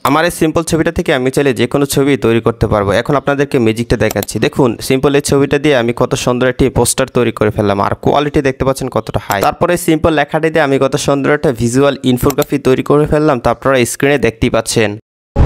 আমার এই সিম্পল ছবিটা থেকে আমি চাইলে যে কোনো ছবি তৈরি করতে পারবো। এখন আপনাদেরকে ম্যাজিকটা দেখাচ্ছি। দেখুন সিম্পল এই ছবিটা দিয়ে আমি কত সুন্দর একটি পোস্টার তৈরি করে ফেললাম, আর কোয়ালিটি দেখতে পাচ্ছেন কতটা হাই। তারপরে সিম্পল লেখাটি দিয়ে আমি কত সুন্দর একটা ভিজুয়াল ইনফোগ্রাফি তৈরি করে ফেললাম, তা আপনারা স্ক্রিনে দেখতেই পাচ্ছেন।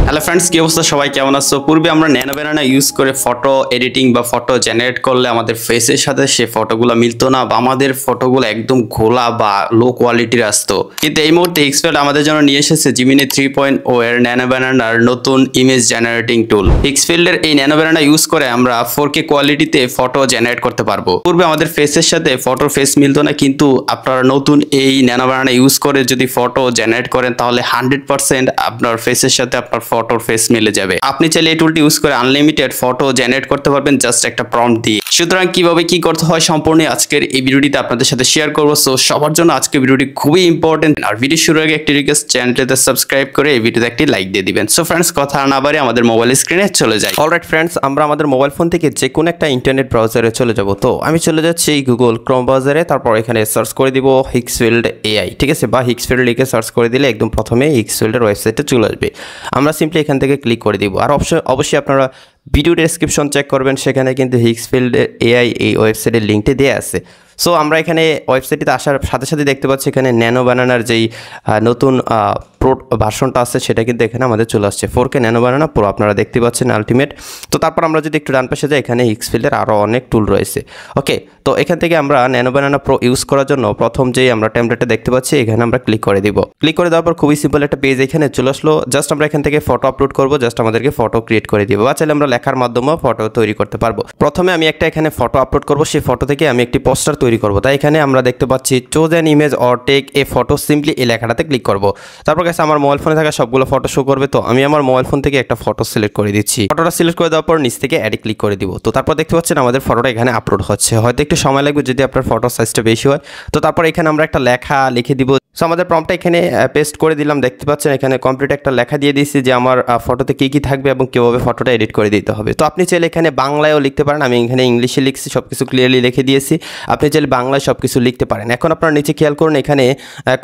হ্যালো ফ্রেন্ডস, কি অবস্থা সবাই, কেমন আছো? পূর্বে আমরা ন্যানো ব্যানানা ইউজ করে ফটো এডিটিং বা ফটো জেনারেট করলে আমাদের ফেসের সাথে সে ফটোগুলো মিলতো না, বা আমাদের ফটোগুলো একদম ঘোলা বা লো কোয়ালিটির আসতো। কিন্তু এই মুহূর্তে এক্সপার্ট আমাদের জন্য নিয়ে এসেছে জিমিনি 3.0 এর ন্যানো ব্যানানার নতুন ইমেজ জেনারেটিং টুল। পিক্সফিল্ডের এই ন্যানো ব্যানানা ইউজ করে আমরা 4K কোয়ালিটিতে ফটো জেনারেট করতে পারবো। পূর্বে আমাদের ফেসের সাথে ফটোর ফেস মিলতো না, কিন্তু আপনারা নতুন এই ন্যানো ব্যানানা ইউজ করে যদি ফটো জেনারেট করেন তাহলে 100% আপনার ফেসের সাথে আপনার ফটোর ফেস মিলে যাবে। আপনি চাইলে এই টুলটি ইউজ করে আনলিমিটেড ফটো জেনারেট করতে পারবেন জাস্ট একটা প্রম্পট দিয়ে। সুতরাং কিভাবে কি করতে হয় সম্পূর্ণ আজকের এই ভিডিওটিতে আপনাদের সাথে শেয়ার করব। সো সবার জন্য আজকের ভিডিওটি খুবই ইম্পর্টেন্ট। আর ভিডিও শুরুর আগে একটি রিকোয়েস্ট, চ্যানেলটিতে সাবস্ক্রাইব করে এই ভিডিওতে একটি লাইক দিয়ে দিবেন। সো ফ্রেন্ডস, কথা না বাড়িয়ে আমাদের মোবাইল স্ক্রিনে চলে যাই। অলরাইট ফ্রেন্ডস, আমরা আমাদের মোবাইল ফোন থেকে যে কোনো একটা ইন্টারনেট ব্রাউজারে চলে যাব। তো আমি চলে যাচ্ছি গুগল ক্রোম ব্রাউজারে, তারপর এখানে সার্চ করে দিব হিক্সফিল্ড এআই, ঠিক আছে, বা হিক্সফিল্ড লিখে সার্চ করে দিলে একদম প্রথমে হিক্সফিল্ডের ওয়েবসাইটে চলে আসবে। আমরা সিম্পলি এখান থেকে ক্লিক করে দিব। আর অবশ্যই আপনারা ভিডিও ডেসক্রিপশন চেক করবেন, সেখানে কিন্তু হিক্সফিল্ড এআই এই ওয়েবসাইটের লিঙ্কটি দেওয়া আছে। সো আমরা এখানে ওয়েবসাইটটিতে আসার সাথে সাথে দেখতে পাচ্ছি এখানে ন্যানো ব্যানানার যেই নতুন প্রো ভার্সনটা আছে সেটা কিন্তু এখানে আমাদের চলে আসছে, 4K ন্যানো ব্যানানা প্রো, আপনারা দেখতে পাচ্ছেন আলটিমেট। তো তারপর আমরা যদি একটু ডান পাশে যাই, এখানে হিক্সফিল্ডের আরও অনেক টুল রয়েছে। ওকে, তো এখান থেকে আমরা ন্যানো ব্যানানা প্রো ইউজ করার জন্য প্রথম যেই আমরা টেমপ্লেটটা দেখতে পাচ্ছি এখানে আমরা ক্লিক করে দিব। ক্লিক করে দেওয়ার পর খুবই সিম্পল একটা পেজ এখানে চলে আসলো। জাস্ট আমরা এখান থেকে ফটো আপলোড করবো, জাস্ট আমাদেরকে ফটো ক্রিয়েট করে দিব, বা চাইলে আমরা লেখার মাধ্যমেও ফটো তৈরি করতে পারবো। প্রথমে আমি একটা এখানে ফটো আপলোড করবো, সেই ফটো থেকে আমি একটি পোস্টার তৈরি করবো। তাই এখানে আমরা দেখতে পাচ্ছি choose an image or take a photo, simply এই লেখাটাতে ক্লিক করবো। তারপর কাছে আমার মোবাইল ফোনে থাকা সবগুলো ফটো শো করবে। তো আমি আমার মোবাইল ফোন থেকে একটা ফটো সিলেক্ট করে দিচ্ছি। ফটোটা সিলেক্ট করে দেওয়ার পর নিচ থেকে অ্যাডে ক্লিক করে দিব। তো তারপর দেখতে পাচ্ছেন আমাদের ফটোটা এখানে আপলোড হচ্ছে। হয়তো একটু সময় লাগবে যদি আপনার ফটো সাইজটা বেশি হয়। তো তারপর এখানে আমরা একটা লেখা লিখে দিব। সো আমাদের প্রম্পটটা এখানে পেস্ট করে দিলাম। দেখতে পাচ্ছেন এখানে কমপ্লিট একটা লেখা দিয়ে দিয়েছি যে আমার ফটোতে কী কী থাকবে এবং কীভাবে ফটোটা এডিট করে দিতে হবে। তো আপনি চাইলে এখানে বাংলায়ও লিখতে পারেন, আমি এখানে ইংলিশে লিখছি, সব কিছু ক্লিয়ারলি লিখে দিয়েছি। আপনি চাইলে বাংলায় সব কিছু লিখতে পারেন। এখন আপনারা নিচে খেয়াল করুন, এখানে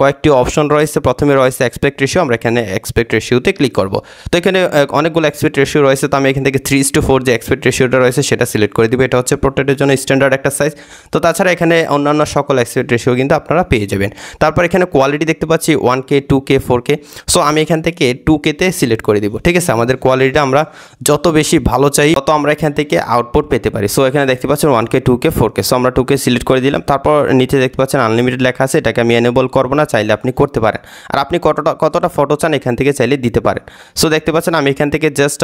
কয়েকটি অপশন রয়েছে। প্রথমে রয়েছে এক্সপেক্ট রেশিও, আমরা এখানে এক্সপেক্ট রেশিওতে ক্লিক করব। তো এখানে অনেকগুলো এক্সপেক্ট রেশিও রয়েছে। তো আমি এখান থেকে 3:4 যে এক্সপেক্ট রেশিওটা রয়েছে সেটা সিলেক্ট করে দিব। এটা হচ্ছে পোর্ট্রেটের জন্য স্ট্যান্ডার্ড একটা সাইজ। তো তাছাড়া এখানে অন্যান্য সকল এক্সপেক্ট রেশিও কিন্তু আপনারা পেয়ে যাবেন। তারপর এখানে কোয়ালিটি দেখতে পাচ্ছি 1K 2K 4K। সো আমি এখান থেকে 2K-তে সিলেক্ট করে দিব, ঠিক আছে। আমাদের কোয়ালিটিটা আমরা যত বেশি ভালো চাই তত আমরা এখান থেকে আউটপুট পেতে পারি। সো এখানে দেখতে পাচ্ছেন 1K 2K 4K। সো আমরা 2K সিলেক্ট করে দিলাম। তারপর নিচে দেখতে পাচ্ছেন আনলিমিটেড লেখা আছে, এটাকে আমি এনেবল করবো না, চাইলে আপনি করতে পারেন। আর আপনি কতটা ফটো চান এখান থেকে চাইলে দিতে পারেন। সো দেখতে পাচ্ছেন আমি এখান থেকে জাস্ট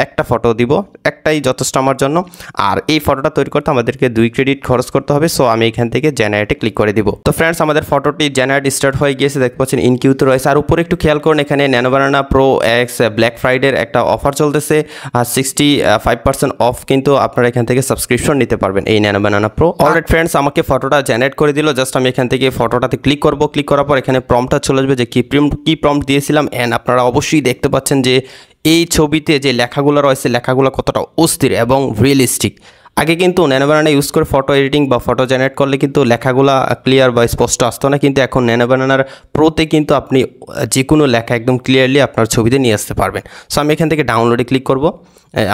একটা ফটো দিব, একটাই যথেষ্ট আমার জন্য। আর এই ফটোটা তৈরি করতে আমাদেরকে 2 ক্রেডিট খরচ করতে হবে। সো আমি এখান থেকে জেনারেটে ক্লিক করে দিব। তো ফ্রেন্ডস, আমাদের ফটোটি জেনারেট স্টার্ট হয়ে গিয়েছে, দেখতে পাচ্ছেন ইনকিউতে রয়েছে। আর উপরে একটু খেয়াল করুন, এখানে nano banana pro X black ফ্রাইডের একটা অফার চলতেছে, 65% অফ, কিন্তু আপনারা এখান থেকে সাবস্ক্রিপশন নিতে পারবেন এই nano banana pro. Alright friends, আমাকে ফটোটা জেনারেট করে দিল। জাস্ট আমি এখান থেকে ফটোটাতে ক্লিক করব। ক্লিক করার পর এখানে প্রম্পটটা চলে আসবে যে কি প্রম্পট দিয়েছিলাম। অ্যান্ড আপনারা অবশ্যই দেখতে পাচ্ছেন যে এই ছবিতে যে লেখাগুলো রয়েছে লেখাগুলো কতটা অস্থির এবং রিয়েলিস্টিক। আগে কিন্তু ন্যানো ব্যানানা ইউজ করে ফটো এডিটিং বা ফটো জেনারেট করলে কিন্তু লেখাগুলো ক্লিয়ার বা স্পষ্ট আসতো না, কিন্তু এখন ন্যানো ব্যানানার প্রোতে কিন্তু আপনি যে কোনো লেখা একদম ক্লিয়ারলি আপনার ছবিতে নিয়ে আসতে পারবেন। সো আমি এখান থেকে ডাউনলোডে ক্লিক করব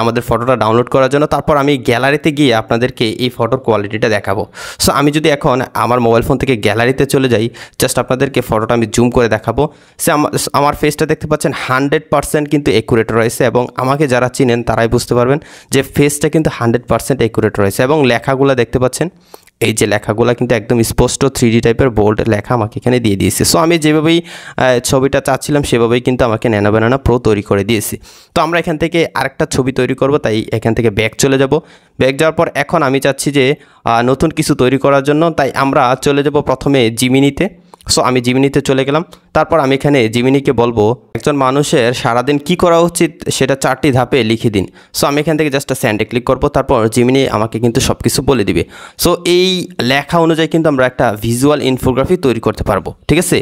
আমাদের ফটোটা ডাউনলোড করার জন্য। তারপর আমি গ্যালারিতে গিয়ে আপনাদেরকে এই ফটোর কোয়ালিটিটা দেখাবো। সো আমি যদি এখন আমার মোবাইল ফোন থেকে গ্যালারিতে চলে যাই, জাস্ট আপনাদেরকে ফটোটা আমি জুম করে দেখাবো। সে আমার ফেসটা দেখতে পাচ্ছেন 100% কিন্তু একুরেট রয়েছে, এবং আমাকে যারা চিনেন তারাই বুঝতে পারবেন যে ফেসটা কিন্তু 100% একুরেট রয়েছে। এবং লেখাগুলো দেখতে পাচ্ছেন, এই যে লেখাগুলো কিন্তু একদম স্পষ্ট 3D টাইপের বোল্ড লেখা আমাকে এখানে দিয়ে দিয়েছে। সো আমি যেভাবেই ছবিটা চাচ্ছিলাম সেভাবেই কিন্তু আমাকে ন্যানো ব্যানানা প্রো তৈরি করে দিয়েছি। তো আমরা এখান থেকে আরেকটা ছবি তৈরি করব, তাই এখান থেকে ব্যাক চলে যাব। ব্যাক যাওয়ার পর এখন আমি চাচ্ছি যে নতুন কিছু তৈরি করার জন্য, তাই আমরা চলে যাব প্রথমে জিমিনিতে। সো আমি জিমিনিতে চলে গেলাম। তারপর আমি এখানে জিমিনিকে বলবো একজন মানুষের সারাদিন কি করা উচিত সেটা 4টি ধাপে লিখে দিন। সো আমি এখান থেকে জাস্ট স্যান্ডে ক্লিক করব। তারপর জিমিনি আমাকে কিন্তু সব কিছু বলে দিবে। সো এই লেখা অনুযায়ী কিন্তু আমরা একটা ভিজুয়াল ইনফোগ্রাফি তৈরি করতে পারবো, ঠিক আছে।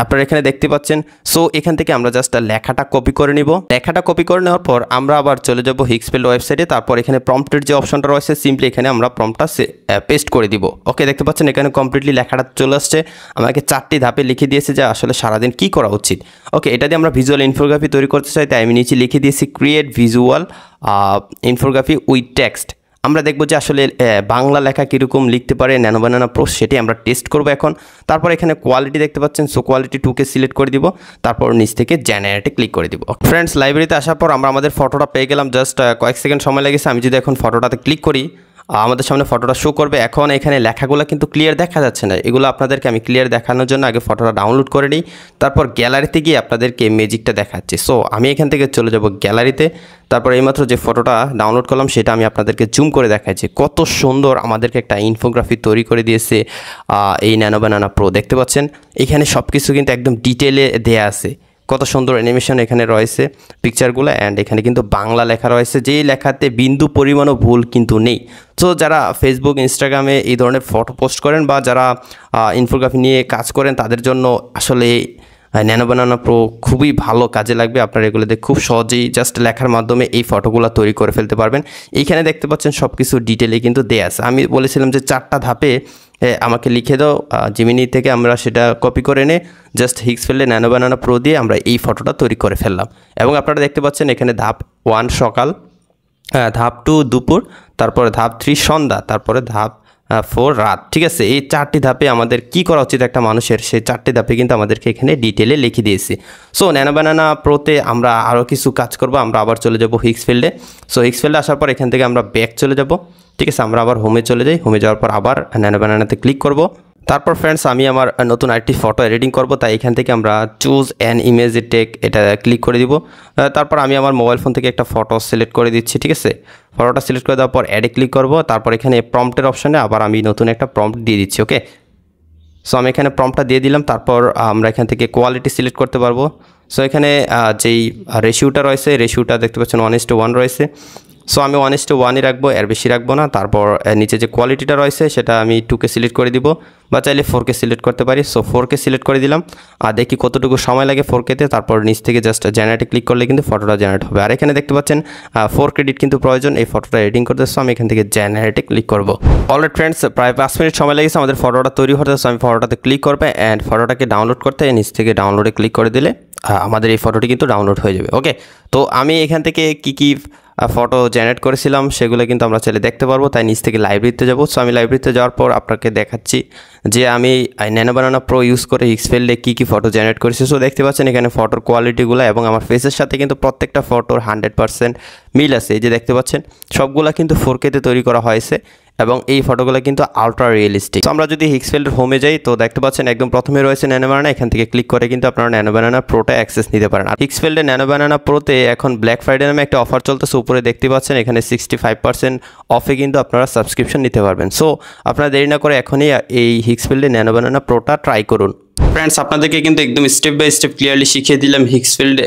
আপনারা এখানে দেখতে পাচ্ছেন। সো এখান থেকে আমরা জাস্ট লেখাটা কপি করে নিব। লেখাটা কপি করে নেওয়ার পর আমরা আবার চলে যাব হিক্সফিল্ড ওয়েবসাইটে। তারপর এখানে প্রম্পটের যে অপশনটা রয়েছে সিম্পলি এখানে আমরা প্রম্পটটা পেস্ট করে দিব। ওকে, দেখতে পাচ্ছেন এখানে কমপ্লিটলি লেখাটা চলে আসছে। আমাকে 4টি ধাপে লিখে দিয়েছে যে আসলে সারাদিন কী করা উচিত। ওকে, এটা দিয়ে আমরা ভিজুয়াল ইনফোগ্রাফি তৈরি করতে চাই, তাই আমি নিচে লিখে দিয়েছি create visual infography with text. আমরা দেখব যে আসলে বাংলা লেখা কীরকম লিখতে পারে ন্যানো বানানা প্রো, সেটি আমরা টেস্ট করব এখন। তারপর এখানে কোয়ালিটি দেখতে পাচ্ছেন, সো কোয়ালিটি 2কে সিলেক্ট করে দিব। তারপর নিচ থেকে জেনারেটে ক্লিক করে দিব। ফ্রেন্ডস, লাইব্রেরিতে আসার পর আমরা আমাদের ফটোটা পেয়ে গেলাম। জাস্ট কয়েক সেকেন্ড সময় লেগেছে। আমি যদি এখন ফটোটাতে ক্লিক করি, আমাদের সামনে ফটোটা শো করবে। এখন এখানে লেখাগুলো কিন্তু ক্লিয়ার দেখা যাচ্ছে না। এগুলো আপনাদেরকে আমি ক্লিয়ার দেখানোর জন্য আগে ফটোটা ডাউনলোড করে নিই, তারপর গ্যালারিতে গিয়ে আপনাদেরকে ম্যাজিকটা দেখাচ্ছি। সো আমি এখান থেকে চলে যাব গ্যালারিতে। তারপর এইমাত্র যে ফটোটা ডাউনলোড করলাম সেটা আমি আপনাদেরকে জুম করে দেখাচ্ছি। কত সুন্দর আমাদেরকে একটা ইনফোগ্রাফি তৈরি করে দিয়েছে এই ন্যানো বানানা প্রো। দেখতে পাচ্ছেন এখানে সব কিছু কিন্তু একদম ডিটেলে দেয়া আছে। কত সুন্দর অ্যানিমেশন এখানে রয়েছে পিকচারগুলো, অ্যান্ড এখানে কিন্তু বাংলা লেখা রয়েছে, যেই লেখাতে বিন্দু পরিমাণও ভুল কিন্তু নেই। সো যারা ফেসবুক ইনস্টাগ্রামে এই ধরনের ফটো পোস্ট করেন বা যারা ইনফোগ্রাফি নিয়ে কাজ করেন তাদের জন্য আসলে ন্যানো বানানা প্রো খুবই ভালো কাজে লাগবে। আপনারা এগুলোতে খুব সহজেই জাস্ট লেখার মাধ্যমে এই ফটোগুলো তৈরি করে ফেলতে পারবেন। এইখানে দেখতে পাচ্ছেন সব কিছু ডিটেলে কিন্তু দেয়া আছে। আমি বলেছিলাম যে 4টা ধাপে আমাকে লিখে দাও জিমিনি থেকে, আমরা সেটা কপি করে এনে জাস্ট হিক্সফিল্ডে ন্যানো বানানা প্রো দিয়ে আমরা এই ফটোটা তৈরি করে ফেললাম। এবং আপনারা দেখতে পাচ্ছেন এখানে ধাপ 1 সকাল, ধাপ 2 দুপুর, তারপরে ধাপ 3 সন্ধ্যা, তারপরে ধাপ 4 রাত। ঠিক আছে, এই 4টি ধাপে আমাদের কি করা উচিত একটা মানুষের, সেই 4টি ধাপে কিন্তু আমাদেরকে এখানে ডিটেলে লিখে দিয়েছি। সো ন্যানো বানানা প্রোতে আমরা আরও কিছু কাজ করব। আমরা আবার চলে যাব হিক্সফিল্ডে। সো হিক্সফিল্ডে আসার পর এখান থেকে আমরা ব্যাক চলে যাব। ঠিক আছে, আমরা আবার হোমে চলে যাই। হোমে যাওয়ার পর আবার ন্যানো বানানাতে ক্লিক করব। তারপর ফ্রেন্ডস, আমি আমার নতুন আরেকটি ফটো এডিটিং করব, তাই এখান থেকে আমরা চুজ অ্যান ইমেজ টেক এটা ক্লিক করে দিব। তারপর আমি আমার মোবাইল ফোন থেকে একটা ফটো সিলেক্ট করে দিচ্ছি। ঠিক আছে, ফটোটা সিলেক্ট করে দেওয়ার পর অ্যাডে ক্লিক করব। তারপর এখানে প্রম্পটের অপশানে আবার আমি নতুন একটা প্রম্পট দিয়ে দিচ্ছি। ওকে, সো আমি এখানে প্রম্পটটা দিয়ে দিলাম। তারপর আমরা এখান থেকে কোয়ালিটি সিলেক্ট করতে পারবো। সো এখানে যেই রেশিওটা রয়েছে, রেশিওটা দেখতে পাচ্ছেন 1:1 রয়েছে। সো আমি 1:1ই রাখবো, এর বেশি রাখবো না। তারপর নিচে যে কোয়ালিটিটা রয়েছে সেটা আমি 2কে সিলেক্ট করে দিব, বা চাইলে 4কে সিলেক্ট করতে পারি। সো 4কে সিলেক্ট করে দিলাম। আর দেখি কতটুকু সময় লাগে 4Kতে। তারপর নিচ থেকে জাস্ট জেনারেটে ক্লিক করলে কিন্তু ফটোটা জেনারেট হবে। আর এখানে দেখতে পাচ্ছেন 4 ক্রেডিট কিন্তু প্রয়োজন এই ফটোটা এডিটিং করতে। সো আমি এখান থেকে জেনারেটে ক্লিক করব। অলরাইট ফ্রেন্ডস, প্রায় 5 মিনিট সময় লেগেছে আমাদের ফটোটা তৈরি হতে। সো আমি ফটোটাতে ক্লিক করবো অ্যান্ড ফটোটাকে ডাউনলোড করতে নিচ থেকে ডাউনলোডে ক্লিক করে দিলে আমাদের এই ফটোটি কিন্তু ডাউনলোড হয়ে যাবে। ওকে, তো আমি এখান থেকে কী ফটো জেনারেট করেছিলাম সেগুলো কিন্তু আমরা চাইলে দেখতে পারবো, তাই নিচ থেকে লাইব্রেরিতে যাব। সো আমি লাইব্রেরিতে যাওয়ার পর আপনাকে দেখাচ্ছি যে আমি ন্যানো বানানা প্রো ইউজ করে হিক্সফিল্ডে কী ফটো জেনারেট করেছি। সো দেখতে পাচ্ছেন এখানে ফটোর কোয়ালিটিগুলো এবং আমার ফেসের সাথে কিন্তু প্রত্যেকটা ফটোর 100% মিল আছে। এই যে দেখতে পাচ্ছেন সবগুলা কিন্তু 4Kতে তৈরি করা হয়েছে এবং এই ফটোগুলো কিন্তু আলট্রা রিয়েলিস্টিক। তো আমরা যদি হিক্সফিল্ডের হোমে যাই তো দেখতে পাচ্ছেন একদম প্রথমে রয়েছে ন্যানো বানানা। এখান থেকে ক্লিক করে কিন্তু আপনারা ন্যানো বানানা প্রোটা অ্যাক্সেস নিতে পারেন। আর হিক্সফিল্ডে ন্যানো বানানা প্রোতে এখন ব্ল্যাক ফ্রাইডে নামে একটা অফার চলতেছে। উপরে দেখতে পাচ্ছেন এখানে 65% অফে কিন্তু আপনারা সাবস্ক্রিপশন নিতে পারবেন। সো আপনারা দেরি না করে এখনই এই হিক্সফিল্ডে ন্যানো বানানা প্রোটা ট্রাই করুন। ফ্রেন্ডস, আপনাদেরকে কিন্তু একদম স্টেপ বাই স্টেপ ক্লিয়ারলি শিখিয়ে দিলাম হিক্সফিল্ড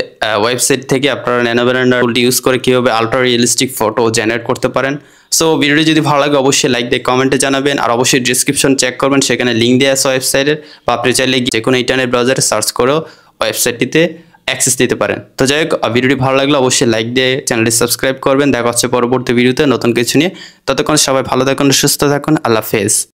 ওয়েবসাইট থেকে আপনারা ন্যানো বানানা টুলটি ইউজ করে কীভাবে আলট্রা রিয়েলিস্টিক ফটো জেনারেট করতে পারেন। সো ভিডিওটি যদি ভালো লাগে অবশ্যই লাইক দিয়ে কমেন্টে জানাবেন, আর অবশ্যই ডিসক্রিপশন চেক করবেন, সেখানে লিঙ্ক দেওয়া আছে ওয়েবসাইটের, বা আপনি চাইলে যে কোনো ইন্টারনেট ব্রাউজারে সার্চ করেও ওয়েবসাইটটিতে অ্যাক্সেস দিতে পারেন। তো যাই হোক, ভিডিওটি ভালো লাগলে অবশ্যই লাইক দিয়ে চ্যানেলটি সাবস্ক্রাইব করবেন। দেখা হচ্ছে পরবর্তী ভিডিওতে নতুন কিছু নিয়ে। ততক্ষণ সবাই ভালো থাকুন, সুস্থ থাকুন। আল্লাহ হাফেজ।